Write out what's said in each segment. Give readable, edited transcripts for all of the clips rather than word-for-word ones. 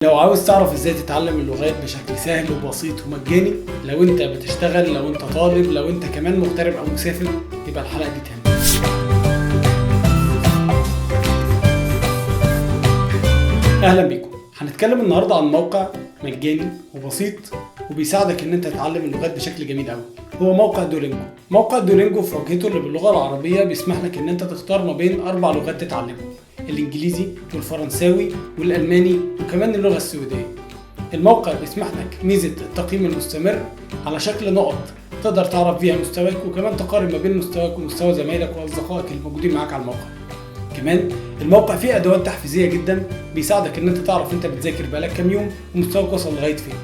لو عاوز تعرف ازاي تتعلم اللغات بشكل سهل وبسيط ومجاني، لو انت بتشتغل، لو انت طالب، لو انت كمان مغترب او مسافر، يبقى الحلقة دي تهم. اهلا بيكم. هنتكلم النهارده عن موقع مجاني وبسيط وبيساعدك ان انت تتعلم اللغات بشكل جميل قوي. هو موقع دولينجو. موقع دولينجو في واجهته اللي باللغة العربية بيسمح لك ان انت تختار ما بين 4 لغات تتعلمهم: الانجليزي والفرنساوي والالماني وكمان اللغة السويدية. الموقع بيسمح لك ميزة التقييم المستمر على شكل نقط تقدر تعرف بيها مستواك، وكمان تقارن ما بين مستواك ومستوى زمايلك واصدقائك الموجودين معاك على الموقع. كمان الموقع فيه ادوات تحفيزيه جدا بيساعدك ان انت تعرف انت بتذاكر بقالك كام يوم ومستواك وصل لغايه فين.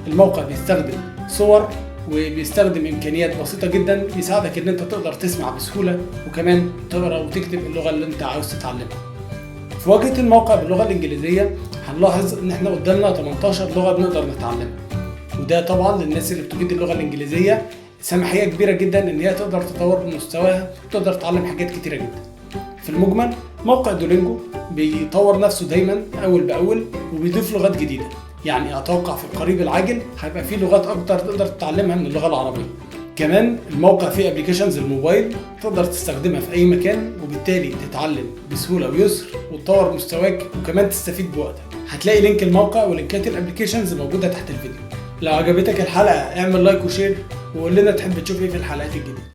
الموقع بيستخدم صور وبيستخدم امكانيات بسيطه جدا بيساعدك ان انت تقدر تسمع بسهوله وكمان تقرا وتكتب اللغه اللي انت عاوز تتعلمها. في واجهه الموقع باللغه الانجليزيه هنلاحظ ان احنا قدامنا 18 لغه بنقدر نتعلمها، وده طبعا للناس اللي بتجيد اللغه الانجليزيه سماحيه كبيره جدا ان هي تقدر تطور من مستواها وتقدر تتعلم حاجات كتيره جدا. في المجمل موقع دولينجو بيطور نفسه دايما اول باول وبيضيف لغات جديده، يعني اتوقع في القريب العاجل هيبقى فيه لغات اكتر تقدر تتعلمها من اللغه العربيه. كمان الموقع فيه ابلكيشنز الموبايل تقدر تستخدمها في اي مكان، وبالتالي تتعلم بسهوله ويسر وتطور مستواك وكمان تستفيد بوقتك. هتلاقي لينك الموقع ولينكات الابلكيشنز موجوده تحت الفيديو. لو عجبتك الحلقه اعمل لايك وشير وقول لنا تحب تشوف ايه في الحلقات الجديده.